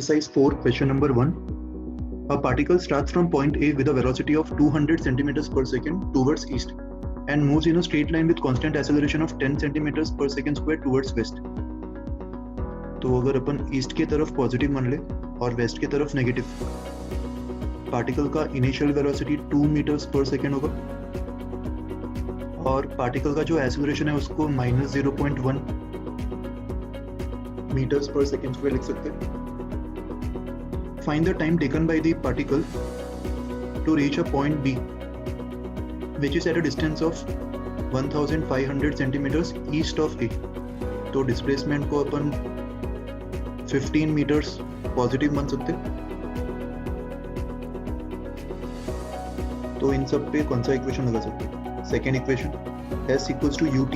Exercise 4, question number 1. A particle starts from point A with a velocity of 200 centimeters per second towards east and moves in a straight line with constant acceleration of 10 centimeters per second square towards west. तो अगर अपन east की तरफ positive मान ले और waste की तरफ negative, particle का इनिशियल वेलोसिटी 2 मीटर्स पर सेकेंड होगा और पार्टिकल का जो एक्सेलरेशन है उसको -0.1 मीटर्स पर सेकेंड स्क्वायर लिख सकते हैं. Find the time taken by the particle to reach a point B, which is at a distance of 1500 centimeters east of A. तो डिस्प्लेसमेंट को अपन 15 मीटर्स पॉजिटिव मान सकते. तो इन सब पे कौन सा इक्वेशन लगा सकते हैं? Second equation, S equals to UT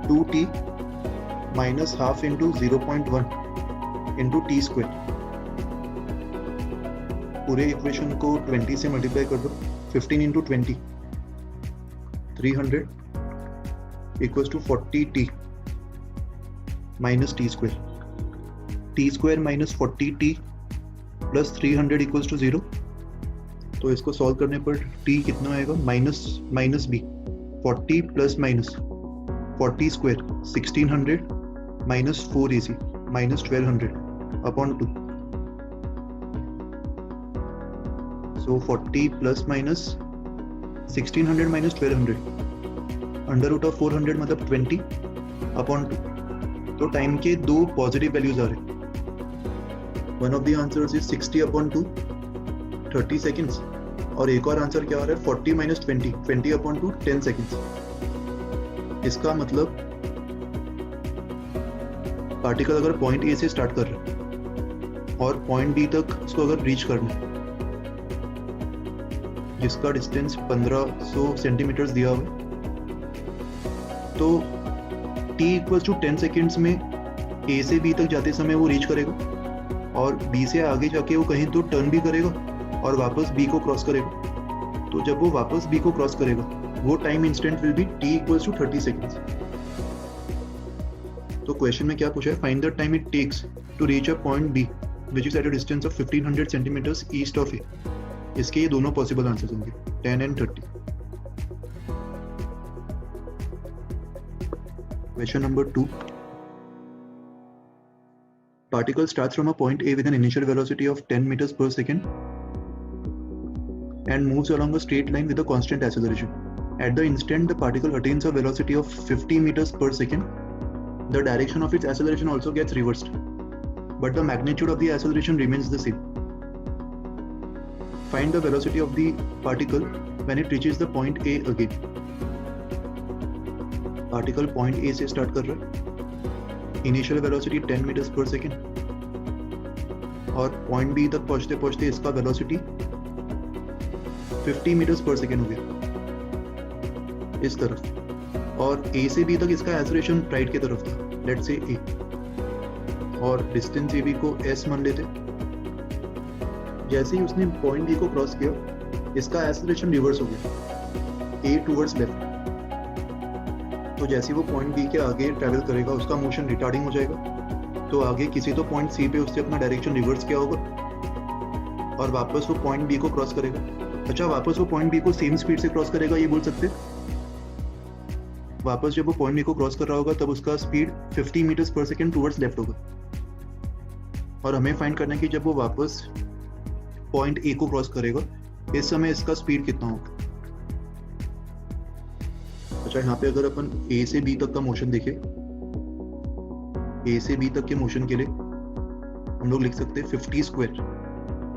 2t minus half into 0.1 into T square. पूरे इक्वेशन को 20 से मल्टीप्लाई कर दो. 15 into 20 300 equals to 40t minus T square. T square minus 40t plus 300 equals to 0. तो इसको सॉल्व करने पर t कितना आएगा? Minus b. 40 plus minus 40 square 1600 minus 4ac minus 1200 upon 2. So 40 plus minus 1600 minus 1200 under root of 400 मतलब 20 upon 2. तो time के दो पॉजिटिव वैल्यूज आ रहे. One of the answers is 60 upon 2 30 seconds और एक और आंसर क्या आ रहा है? 40 माइनस 20 अपॉन 2 10 सेकेंड्स. इसका मतलब पार्टिकल अगर पॉइंट ए से स्टार्ट कर रहा है और पॉइंट बी तक इसको अगर रीच करना है जिसका डिस्टेंस 1500 सेंटीमीटर्स दिया हुआ, तो t इक्वल्स टू 10 सेकेंड्स में a से b तक जाते समय वो रीच करेगा और b से आगे जाके वो कहीं तो टर्न भी करेगा और वापस b को क्रॉस करेगा. तो जब वो वापस b को क्रॉस करेगा वो time instant will be t equals to 30 seconds. तो क्वेश्चन में क्या पूछा है? Find the time it takes to reach a point b which is at a distance of 1500 centimeters east of A. इसके ये दोनों पॉसिबल आंसर्स होंगे 10 and 30. Question number 2. Particle starts from a point A with an initial velocity of 10 meters per second and moves along a straight line with a constant acceleration. At the instant the particle attains a velocity of 50 meters per second, the direction of its acceleration also gets reversed, but the magnitude of the acceleration remains the same. Find the velocity of the particle when it reaches the point A again. Particle point A से start कर रहा है, initial velocity 10 meters per second और point B तक पहुंचते पहुंचते इसका velocity 50 meters per second हो गया इस तरफ, और A से B तक इसका acceleration राइट की तरफ था, let's say A, और डिस्टेंस AB को S मान लेते. जैसे ही उसने पॉइंट B को क्रॉस किया इसका एक्सेलरेशन रिवर्स हो गया A टुवर्ड्स लेफ्ट. तो जैसे वो पॉइंट B के आगे ट्रैवल करेगा उसका मोशन रिटार्डिंग हो जाएगा. तो आगे किसी तो पॉइंट C पे उससे अपना डायरेक्शन रिवर्स किया होगा और वापस वो पॉइंट B को क्रॉस करेगा. अच्छा, वापस वो पॉइंट B को सेम स्पीड से क्रॉस करेगा ये बोल सकते. वापस जब वो पॉइंट B को क्रॉस कर रहा होगा तब उसका स्पीड 50 मीटर्स पर सेकेंड टुवर्ड्स लेफ्ट होगा और हमें फाइंड करना है कि जब वो वापस पॉइंट A को क्रॉस करेगा इस समय इसका स्पीड कितना होगा. अच्छा, यहाँ पे अगर अपन A से B तक का मोशन देखें, A से B तक के मोशन के लिए हम लोग लिख सकते हैं 50 square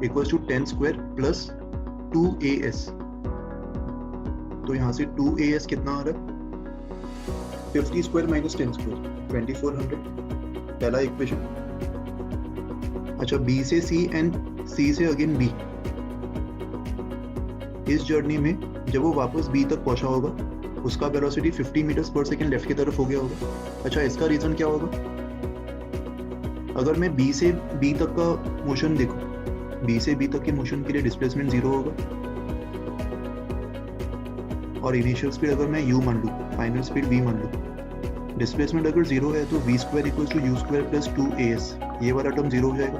equals to 10 square plus 2as. तो यहाँ से 2as कितना आ रहा है? 50 स्क्वायर माइनस 10 स्क्वायर 2400. पहला इक्वेशन. अच्छा, B से C एंड C से अगेन B. इस जर्नी में जब वो वापस B तक पहुंचा होगा उसका वेलोसिटी 50 मीटर्स पर सेकेंड लेफ्ट की तरफ हो गया होगा. अच्छा, इसका रीजन क्या होगा? अगर मैं B से B तक का मोशन देखूं, B से B तक के मोशन के लिए डिस्प्लेसमेंट 0 होगा और इनिशियल स्पीड अगर मैं u मान लूं, फाइनल स्पीड v मान लूं, डिस्प्लेसमेंट अगर 0 है तो v² = u² + 2as. ये वाला टर्म 0 हो जाएगा,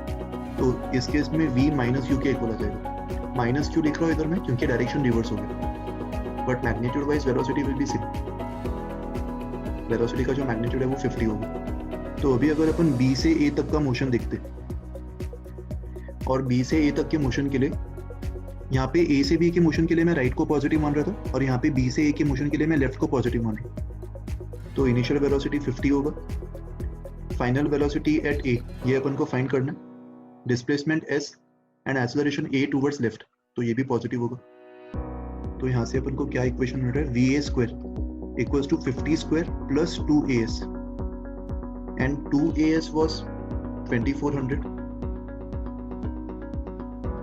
तो इस केस में v माइनस यू के इक्वल आ जाएगा। माइनस क्यू लिख रहा हूँ इधर में क्योंकि डायरेक्शन रिवर्स हो गया, but magnitude wise velocity will B same. Velocity का जो मैग्नीट्यूड है वो 50 होगा। तो अभी अगर अपन b से a तक का मोशन देखते और b से a तक के मोशन के लिए, यहाँ पे a से b के मोशन के लिए मैं राइट को पॉजिटिव मान रहा था और यहाँ पे b से a के मोशन के लिए मैं लेफ्ट को पॉजिटिव मान रहा हूँ। तो इनिशियल वेलोसिटी 50 होगा, फाइनल वेलोसिटी एट a ये अपन को फाइंड करना, displacement s and acceleration a towards left, तो ये भी पॉजिटिव होगा। तो यहाँ से अपन को क्या इक्वेशन मिल रहा है, va square equals to 50 square plus 2as and 2as was 2400,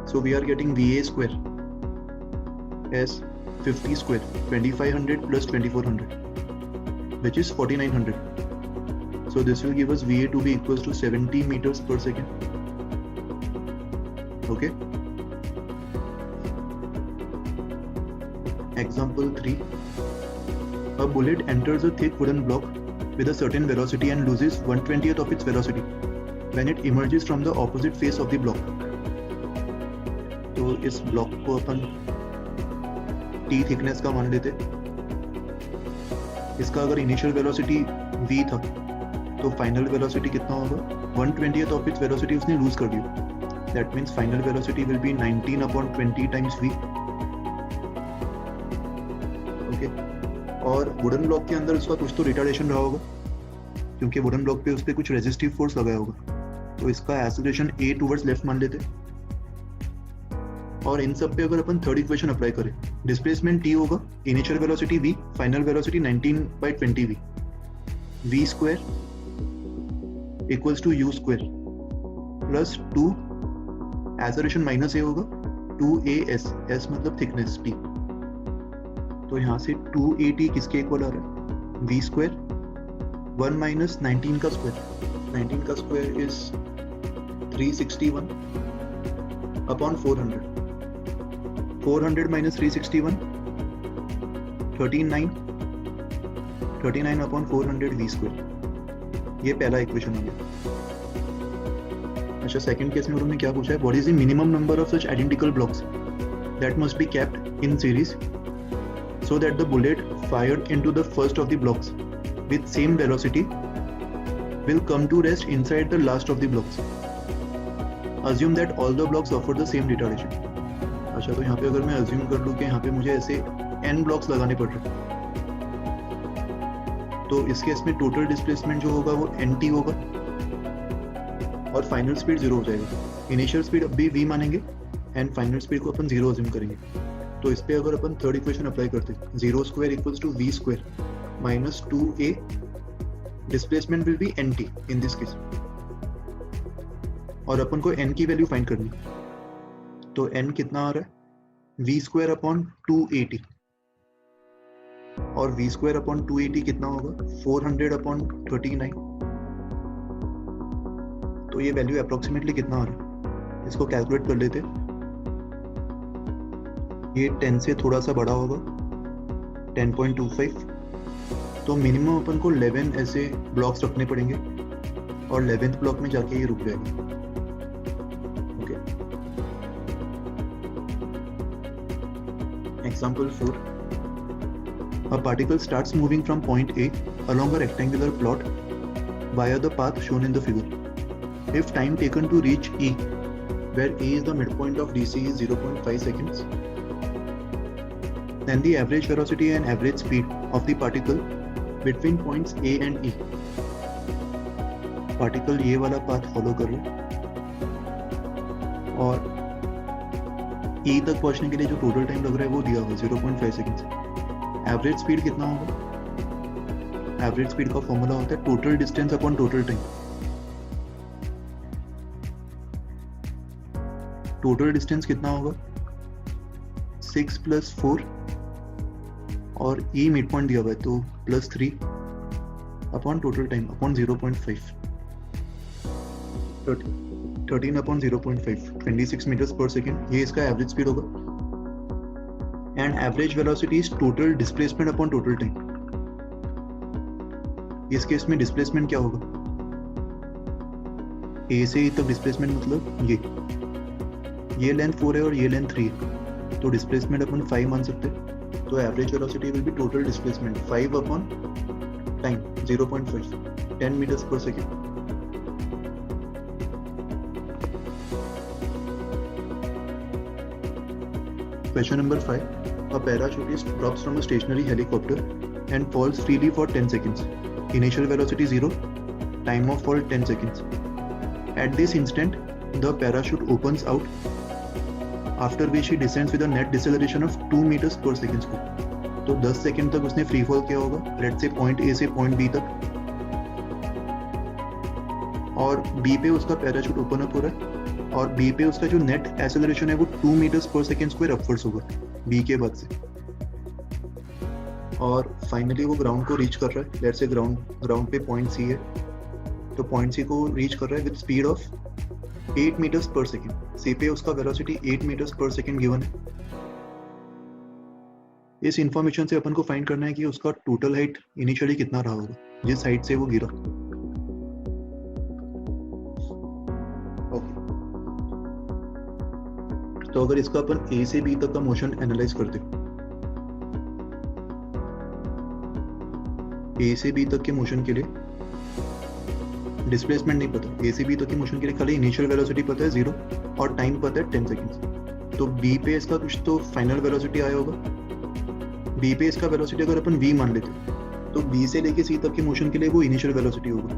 so we are getting va square as 50 square 2500 plus 2400 which is 4900. So this will give us va to be equals to 70 meters per second. Okay. Example 3. A bullet enters a thick wooden block with a certain velocity and loses 1/20th of its velocity when it emerges from the opposite face of the block. तो इस block को अपन t thickness का मान लेते। इसका अगर initial velocity v था तो फाइनल वेलोसिटी कितना होगा, 1/20th ऑफ इट्स वेलोसिटी उसने लूज कर दी। That means final velocity will be 19/20 times v। Okay, और वुडन ब्लॉक के अंदर उसका कुछ तो रिटार्डेशन रहा होगा क्योंकि वुडन ब्लॉक पे उस पर कुछ रेजिस्टिव फोर्स लगाया होगा, तो इसका एक्सेलरेशन a टूवर्ड्स लेफ्ट मान लेते। और इन सब पे अगर अपन थर्ड इक्वेशन अप्लाई करें, डिस्प्लेसमेंट t होगा, initial velocity v, final velocity 19/20v, v square equals to u square plus 2 acceleration minus a होगा 2as, s मतलब थिकनेस t। तो यहाँ से 2at किसके इक्वल आ रहा है, v स्क्वायर 1 माइनस 19 का स्क्वायर, 19 का square is 361 upon 400, 400 minus 361 39, 39 upon 400 v square. ये पहला इक्वेशन हो गया। अच्छा, सेकंड केस में उन्होंने क्या पूछा है, what is the minimum number of such identical blocks that must be kept in series so that the bullet fired into the first of the blocks with same velocity will come to rest inside the last of the blocks. Assume that all the blocks offer the same retardation. अच्छा, तो यहाँ पे अगर मैं assume कर लूँ कि यहाँ पे मुझे ऐसे n blocks लगाने पड़ रहे, तो इस केस में टोटल डिस्प्लेसमेंट जो होगा वो nt होगा और फाइनल स्पीड 0 हो जाएगा। इनिशियल स्पीड अब भी v मानेंगे एंड फाइनल स्पीड को अपन 0 assume करेंगे। तो इस पे अगर अपन थर्ड इक्वेशन अप्लाई करते, 0 square equals to v square minus 2a, displacement will be nt in this case, और अपन को n की वैल्यू फाइंड करनी। तो n कितना आ रहा है, v स्क्वायर अपॉन 280, और v स्क्वायर अपॉन 280 कितना होगा, 400 अपॉन 39। तो ये वैल्यू अप्रोक्सीमेटली कितना आ रहा है, इसको कैलकुलेट कर लेते। ये 10 से थोड़ा सा बड़ा होगा, 10.25, तो मिनिमम अपन को 11 ऐसे ब्लॉक्स रखने पड़ेंगे और 11th ब्लॉक में जाके ये रुक जाएगा। Okay, example 4, a particle starts moving from point A along a rectangular plot via the path shown in the figure. If time taken to reach E, where A is the midpoint of DC, is 0.5 seconds, then the average velocity and average speed of the particle between points A and E. Particle ये वाला path follow कर रहा है और E तक पहुंचने के लिए जो टोटल टाइम लग रहा है वो दिया हुआ 0.5 सेकंड्स। एवरेज स्पीड कितना होगा, एवरेज स्पीड का फॉर्मूला होता है total distance upon total time. Total distance कितना होगा, 6 + 4 और E मिड पॉइंट दिया हुआ है तो +3 upon total time upon 0.5, 13 upon 0.5, 26 meters पर सेकेंड। ये इसका एवरेज स्पीड होगा। And average velocity is total displacement upon total time. इस केस में डिस्प्लेसमेंट क्या होगा, ए से ई तक डिस्प्लेसमेंट मतलब ये लेंथ 4 है और ये लेंथ 3 है, तो डिस्प्लेसमेंट अपन 5 मान सकते हैं। तो average velocity will B total displacement 5 upon time 0.5 10 meters per second. Question number 5. A parachutist drops from a stationary helicopter and falls freely for 10 seconds. Initial velocity 0, time of fall 10 seconds. At this instant, the parachute opens out, after which he descends with a net deceleration of 2 meters per second square. तो 10 second तक उसने free fall किया होगा, let's say point A से point B तक, और B पे उसका पैराशूट ओपन अप हो रहा है, और बी पे उसका जो नेट एक्सेलरेशन है वो 2 meters per second square upwards होगा बी के बाद से, और फाइनली वो ग्राउंड को रीच कर रहा है। लेट्स से ग्राउंड पे पॉइंट सी है, तो पॉइंट सी को रीच कर रहा है with speed of 8 meters per second. सी पे उसका velocity 8 meters per second given है। इस इंफॉर्मेशन से अपन को फाइंड करना है कि उसका टोटल हाइट इनिशियली कितना रहा होगा जिस हाइट से वो गिरा। ओके, तो अगर इसका अपन ए से बी तक का मोशन एनालाइज करते, ए से बी तक के मोशन के लिए डिस्प्लेसमेंट नहीं पता, ए से बी तक के मोशन के लिए खाली इनिशियल वेलोसिटी पता है 0 और टाइम पता है 10 सेकेंड्स। तो बी पे इसका कुछ तो फाइनल वेलोसिटी आया होगा, बी पे इसका वेलोसिटी अगर अपन v मान लेते तो b से लेके c तक के मोशन के लिए वो इनिशियल वेलोसिटी होगा।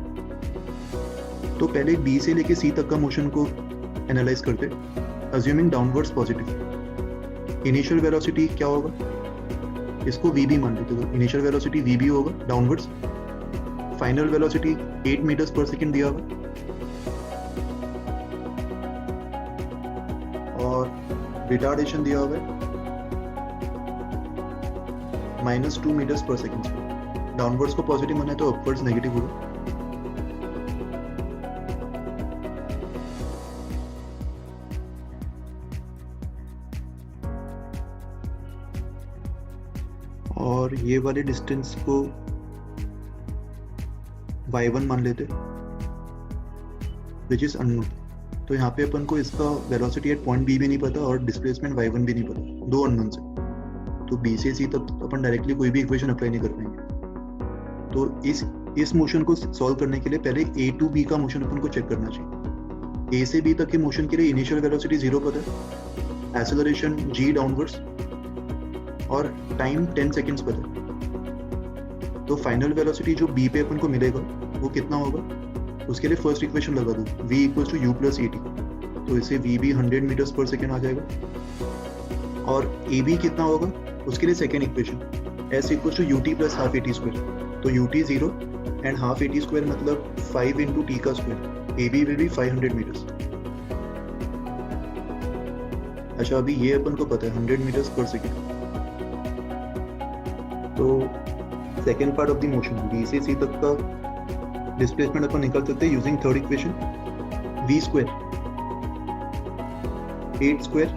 तो पहले b से लेके c तक का मोशन को एनालाइज करते, assuming downwards positive. Initial velocity क्या होगा, इसको vb मान लेते, तो इनिशियल वेलोसिटी vb होगा downwards. Final velocity 8 meters per second दिया होगा, और रिटार्डेशन दिया होगा -2 meters per second. डाउनवर्ड्स को पॉजिटिव माना है तो अपवर्ड्स नेगेटिव होगा। और ये वाले डिस्टेंस को y1 मान लेते, विच इज अननोन। तो यहाँ पे अपन को इसका वेलोसिटी एट पॉइंट बी भी नहीं पता और डिस्प्लेसमेंट y1 भी नहीं पता, दो अननोन से। तो बी से सी तक अपन डायरेक्टली कोई भी इक्वेशन अप्लाई नहीं कर पाएंगे। तो इस मोशन को सॉल्व करने के लिए पहले ए टू बी का मोशन अपन को चेक करना चाहिए। ए से बी तक के मोशन के लिए इनिशियल वेलोसिटी 0 पता है, एक्सेलरेशन g डाउनवर्ड्स और टाइम 10 सेकेंड्स पता है। तो फाइनल वेलोसिटी जो बी पे अपन को मिलेगा वो कितना होगा, उसके लिए फर्स्ट इक्वेशन लगा दो, v = u + at। तो इसे vb 100 meters per second आ जाएगा, और ab कितना होगा उसके लिए second equation s = ut + half at square। तो ut 0 and half at square मतलब 5 into t का square, ab will be 500 meters। अच्छा, अभी ये अपन को पता है 100 meters per second। तो second part of the motion b से c तक का डिस्प्लेसमेंट अपन निकाल सकते हैं using third equation, v square 8 square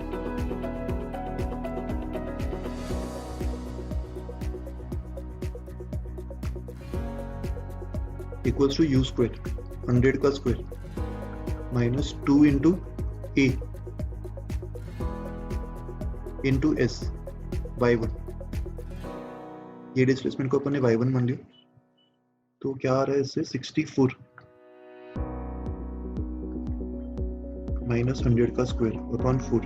equals to u square 100 का square -2 into a into s y1। ये डिस्प्लेसमेंट को अपन ने y1 मान लिया, तो क्या आ रहा है इससे 64 -100 का स्क्वायर अपॉन 4।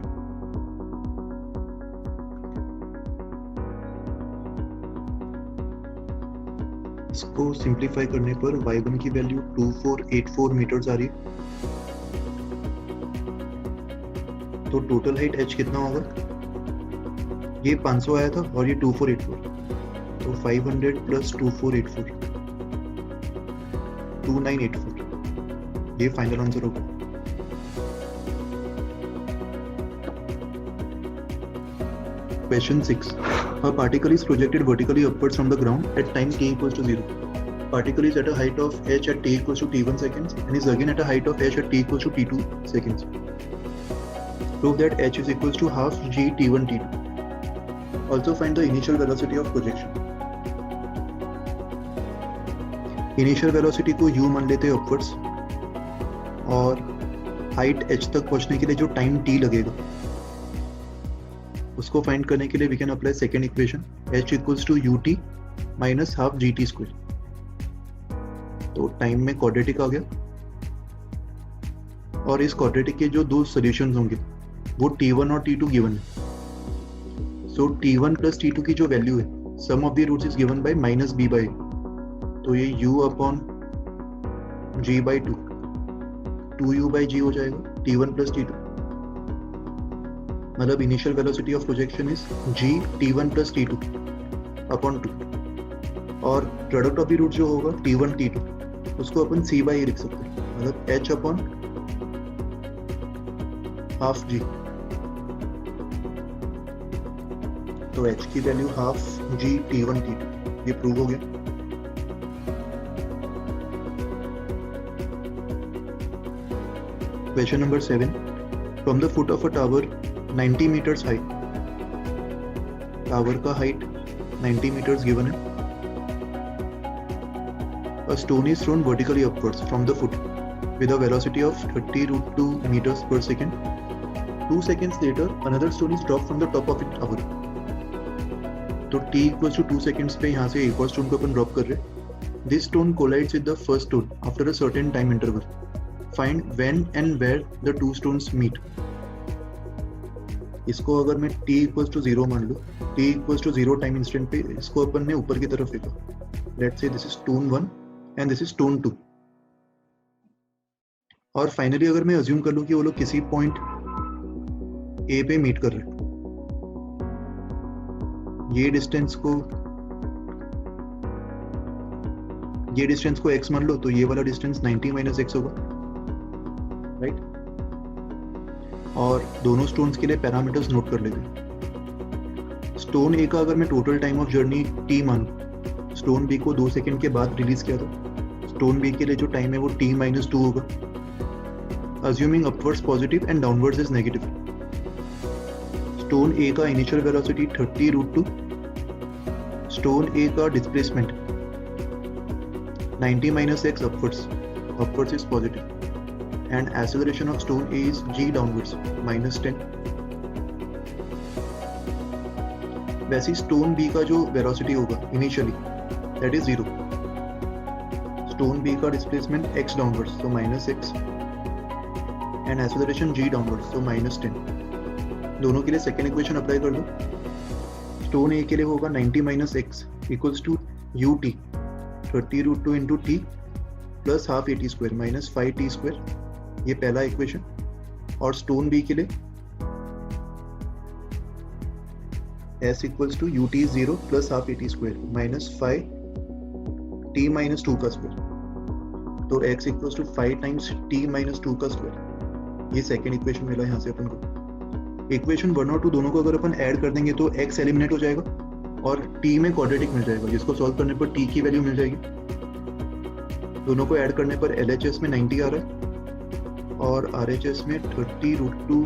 इसको सिंप्लीफाई करने पर y1 की वैल्यू 2484 मीटर्स आ रही है। तो टोटल हाइट h कितना होगा, ये 500 आया था और ये 2484, तो 500 + 2484 2984, ये फाइनल आंसर होगा। Question 6. A particle is projected vertically upwards from the ground at time t = 0. Particle is at a height of h at t = t1 seconds and is again at a height of h at t = t2 seconds. Prove that h is equals to half g t1 t2. Also find the initial velocity of projection. Initial velocity को u मान लेते हैं upwards, और height h तक पहुंचने के लिए जो टाइम t लगेगा उसको फाइंड करने के लिए we can apply second equation h equals to ut minus half gt square. तो टाइम में क्वाड्रेटिक आ गया और इस क्वाड्रेटिक के जो दो सॉल्यूशंस होंगे वो t1 और t2 गिवन है। सो t1 प्लस t2 की जो वैल्यू है sum of the roots is given by minus b by, तो ये u upon g by 2u by g हो जाएगा t1 प्लस t2, मतलब initial velocity of projection is g t1 plus t2 upon 2, और product of the root जो होगा t1 t2 उसको अपन c by लिख सकते हैं, मतलब h अपॉन हाफ g। तो h की value half g t1 t2, ये प्रूव हो गया। Question number 7. From the foot of a tower 90 meters high, tower का height 90 meters given है, a stone is thrown vertically upwards from the foot with a velocity of 30√2 meters per second. 2 seconds later, another stone is dropped from the top of the tower. तो t equals to 2 seconds पे यहाँ से एक और stone को अपन drop कर रहे हैं. This stone collides with the first stone after a certain time interval. Find when and where the two stones meet. इसको अगर मैं t equals to 0 मान लूँ, t equals to 0 time instant पे इसको अपन ने ऊपर की तरफ फेंका. Let's say this is stone 1 and this is stone 2. और फाइनली अगर मैं अज्यूम कर लूँ कि वो लोग किसी पॉइंट A पे मीट कर रहे हैं, ये डिस्टेंस को x मान लो, तो ये वाला डिस्टेंस 90 माइनस x होगा, राइट? और दोनों स्टोन्स के लिए पैरामीटर्स नोट कर लेते हैं. स्टोन ए का अगर मैं total time of journey t मानूं, स्टोन बी को 2 सेकंड के बाद रिलीज किया था, स्टोन बी के लिए जो टाइम है वो t माइनस 2 होगा, assuming upwards positive and downwards is negative. Stone A का इनिशियल वेलोसिटी 30√2, स्टोन ए का displacement 90 minus x upwards is positive, and acceleration of stone A is g downwards minus 10. वैसे stone B का जो velocity होगा initially that is 0, stone B का displacement x downwards तो minus x, and acceleration g downwards तो minus 10. दोनों के लिए सेकेंड इक्वेशन अप्लाई कर दो. स्टोन ए के लिए होगा 90 minus x equals to ut 30√2 into t plus half at square minus 5t square, ये पहला इक्वेशन. और स्टोन बी के लिए s equals to ut 0 plus half at square minus 5t minus 2 का स्क्वायर, तो x equals to 5 times t minus 2 का square. ये second equation मिला यहाँ से अपन को. इक्वेशन 1 और 2 दोनों को अगर अपन ऐड कर देंगे तो x एलिमिनेट हो जाएगा और t में क्वाड्रेटिक मिल जाएगा, जिसको सॉल्व करने पर t की वैल्यू मिल जाएगी. दोनों को ऐड करने पर LHS में 90 आ रहा है और RHS में 30√2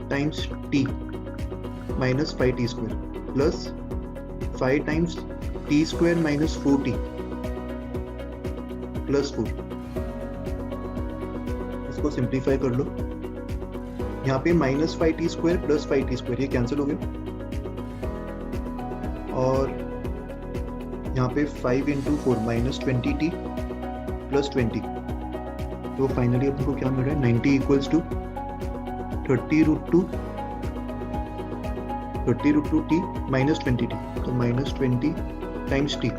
times t minus 5t square plus 5 times t square minus 4t plus 4. इसको सिंप्लीफाई कर लो. यहाँ पे minus 5t square plus 5t square ये कैंसिल हो गया, और यहाँ पे 5 इंटू 4 माइनस 20t प्लस 20, तो फाइनली अपन को क्या मिल रहा है 90 equals to 30√2 t minus 20t, तो माइनस 20 टाइम्स t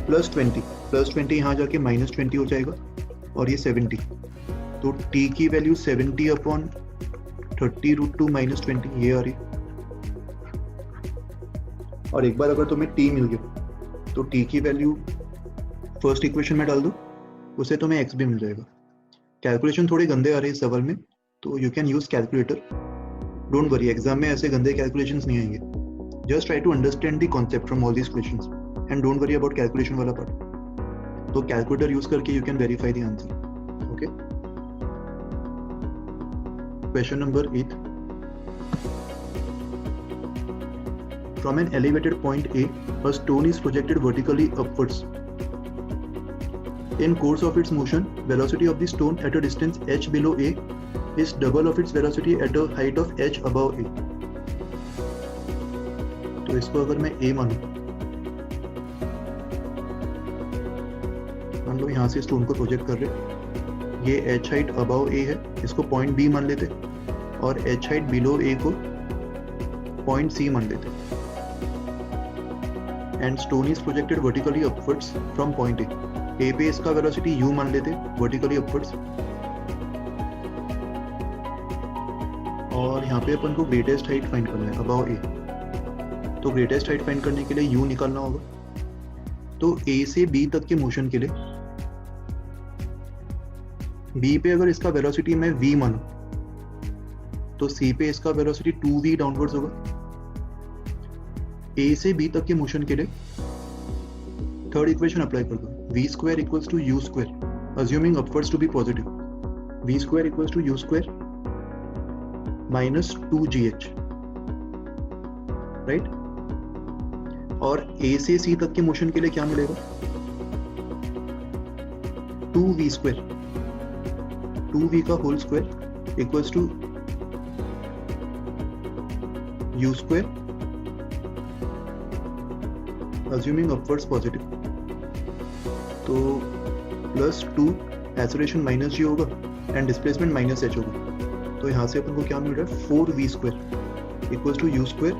प्लस 20 यहाँ जाके माइनस 20 हो जाएगा और ये 70, तो t की वैल्यू 70 अपॉन 30√2 माइनस 20 ये आ रही. और एक बार अगर तुम्हें t मिल गया तो t की वैल्यू फर्स्ट इक्वेशन में डाल दो, उससे तुम्हें x भी मिल जाएगा. कैलकुलेशन थोड़े गंदे आ रहे हैं इस सवाल में, तो you can use calculator. Don't worry, exam में ऐसे गंदे कैलकुलेशंस नहीं आएंगे. Just try to understand the concept from all these questions and don't worry about calculation वाला पार्ट. तो कैलकुलेटर यूज करके you can verify the answer. Okay, question number 8. From an elevated point A, a stone is projected vertically upwards. In course of its motion, velocity of the stone at a distance h below a is double of its velocity at a height of h above a. तो इसको अगर मैं a मानूं, मान लो यहाँ से stone को project कर रहे, ये h हाइट अबाव a है, इसको पॉइंट b मान लेते, और h हाइट बिलो a को पॉइंट c मान लेते, and stone is projected vertically upwards from point A पे इसका वेलोसिटी u मान लेते वर्टिकली अपवर्ड्स, और यहाँ पे अपन को ग्रेटेस्ट हाइट फाइंड करना है अबाव a, तो ग्रेटेस्ट हाइट फाइंड करने के लिए u निकालना होगा। तो a से b तक के मोशन के लिए b पे अगर इसका वेलोसिटी मैं v मानूं, तो c पे इसका वेलोसिटी 2v डाउनवर्ड्स होगा। a से b तक के मोशन के लिए थर्ड इक्वेशन अप्लाई कर दो, v square equals to u square assuming upwards to be positive, v square equals to u square minus 2gh, right. और a से c तक के मोशन के लिए क्या मिलेगा, 2v स्क्वायर, 2v का whole square equals to u square assuming upwards positive, तो प्लस 2 एक्सेलरेशन माइनस g होगा एंड डिस्प्लेसमेंट माइनस h होगा। तो यहाँ से अपन को क्या मिल रहा है, 4v square equals to u square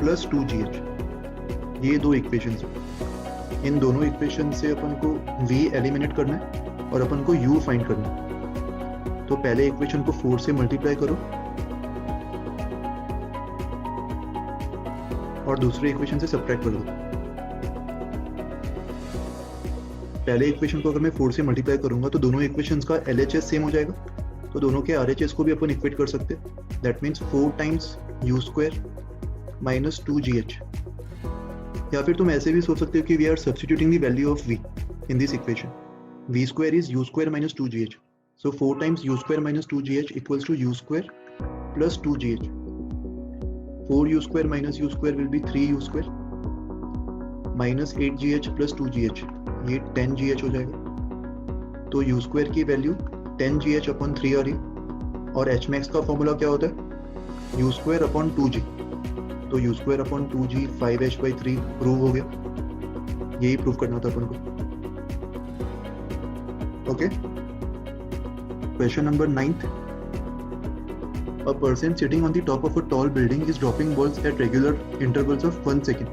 plus 2gh। ये दो इक्वेशंस हैं, इन दोनों इक्वेशन से अपन को v एलिमिनेट करना है और अपन को u फाइंड करना है। तो पहले इक्वेशन को 4 से मल्टीप्लाई करो और दूसरे इक्वेशन से सब्ट्रैक्ट कर दो। पहले इक्वेशन को अगर मैं 4 से मल्टीप्लाई करूंगा तो दोनों इक्वेशंस का LHS सेम हो जाएगा, तो दोनों के RHS को भी अपन इक्वेट कर सकते हैं। That means 4 times u square minus 2gh, या फिर तुम ऐसे भी सोच सकते हो कि we are substituting the value of v in this equation, v square is u square minus 2gh, so 4 times u square minus 2gh equals to u square plus 2gh। 4u square minus u square will be 3u square minus 8gh plus 2gh, ये 10gh हो जाएगा। तो u square की value 10gh upon 3 आ रही, और h max का formula क्या होता है, u square अपॉन 2g, तो u square upon 2g 5h by 3 prove हो गया। यही प्रूव करना था अपन को। Okay, question number 9th, a person sitting on the top of a tall building is dropping balls at regular intervals of 1 second.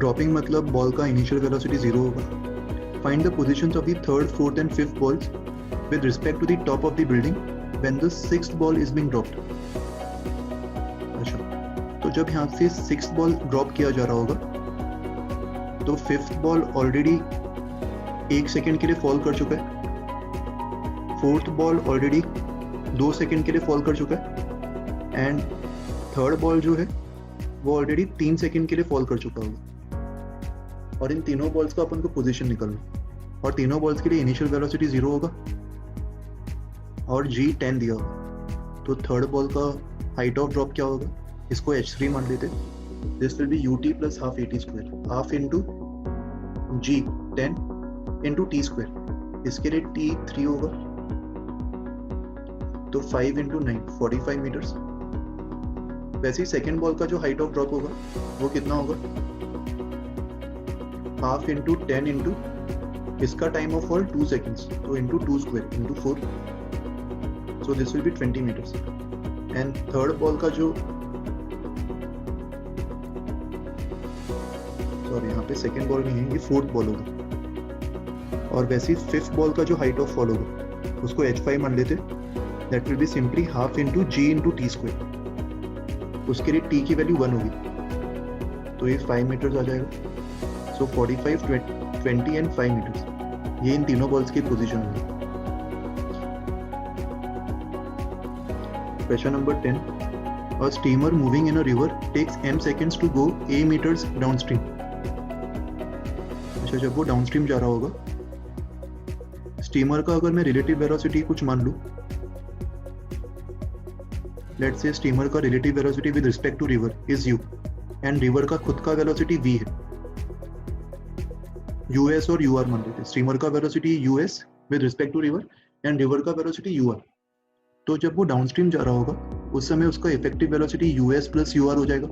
Dropping मतलब ball का initial velocity 0 होगा। Find the positions of the third, fourth and fifth balls with respect to the top of the building when the sixth ball is being dropped. अच्छा, तो जब यहाँ से sixth ball drop किया जा रहा होगा, तो फिफ्थ बॉल ऑलरेडी 1 सेकेंड के लिए फॉल कर चुका है, फोर्थ बॉल ऑलरेडी 2 सेकेंड के लिए फॉल कर चुका है, एंड थर्ड बॉल जो है वो ऑलरेडी 3 सेकेंड के लिए फॉल कर चुका होगा। और इन तीनों बॉल्स का अपन को पोजीशन निकालना, और तीनों बॉल्स के लिए इनिशियल वेलोसिटी 0 होगा और g 10 दिया होगा। तो थर्ड बॉल का हाइट ऑफ ड्रॉप क्या होगा, इसको h3 मान लेते। This will B ut plus half at square, half into g 10 into t square, इसके लिए t 3 होगा, तो 5 इंटू 9 45 मीटर्स। वैसे ही सेकेंड बॉल का जो हाइट ऑफ ड्रॉप होगा वो कितना होगा, हाफ इंटू 10 इंटू इसका टाइम ऑफ फॉल 2 सेकेंड्स, तो into 2 square into 4, so this will be 20 metres. And third ball का जो, सॉरी यहाँ पे सेकेंड बॉल नहीं है, ये फोर्थ बॉल होगा। और वैसे ही फिफ्थ बॉल का जो हाइट ऑफ फॉल होगा उसको h5 मान लेते। That will be simply half into g into T square, उसके लिए t की वैल्यू 1 होगी, तो ये 5 मीटर्स आ जाएगा। सो 45 20 एंड 5 मीटर्स, ये इन तीनों बॉल्स की पोजीशन होगी। Question number 10, a steamer moving in a river takes m seconds to go a meters downstream. अच्छा, जब वो डाउनस्ट्रीम जा रहा होगा, स्टीमर का अगर मैं रिलेटिव वेलोसिटी कुछ मान लूं, लेट्स से स्टीमर का relative velocity with respect to river is u, and river का खुद का वेलोसिटी v है, यूएस और यूआर मान लेते हैं। स्ट्रीमर का velocity u s with respect to river and river का वेलोसिटी यूआर। तो जब वो डाउनस्ट्रीम जा रहा होगा उस समय उसका effective velocity u s plus u r हो जाएगा,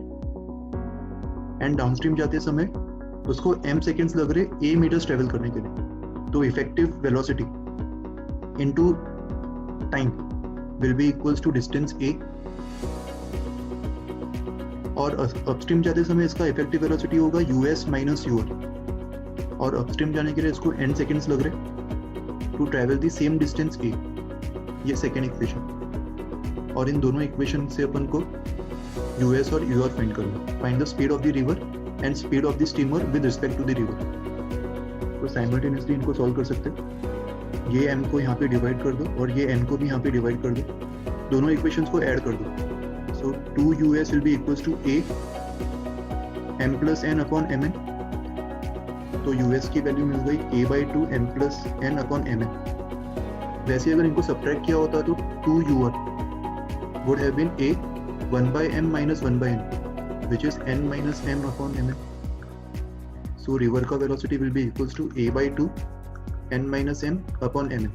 एंड डाउनस्ट्रीम जाते समय उसको m सेकेंड्स लग रहे a मीटर्स ट्रेवल करने के लिए। तो effective velocity into time will be equals to distance a, और अपस्ट्रीम जाते समय इसका इफेक्टिव वेलोसिटी होगा यूएस माइनस यूआर, और अपस्ट्रीम जाने के लिए इसको n सेकेंड्स लग रहे to travel the same distance a। ये सेकेंड इक्वेशन, और इन दोनों इक्वेशन से अपन को यूएस और यूआर फाइंड करना। Find the speed of the river and speed of the steamer with respect to the river. तो साइमल्टेनियसली इनको सॉल्व कर सकते हैं। ये m को यहाँ पे डिवाइड कर दो और ये n को भी यहाँ पे डिवाइड कर दो, दोनों इक्वेशंस को ऐड कर दो। So 2us will be equals to a m plus n upon mn। तो यूएस की वैल्यू मिल गई a/2 m plus n upon mn। वैसे अगर इनको सब्ट्रैक्ट किया होता तो 2ur would have been a 1/m minus 1/n, which is n minus m upon mn. So river का velocity will be equals to a/2 n minus m upon mn.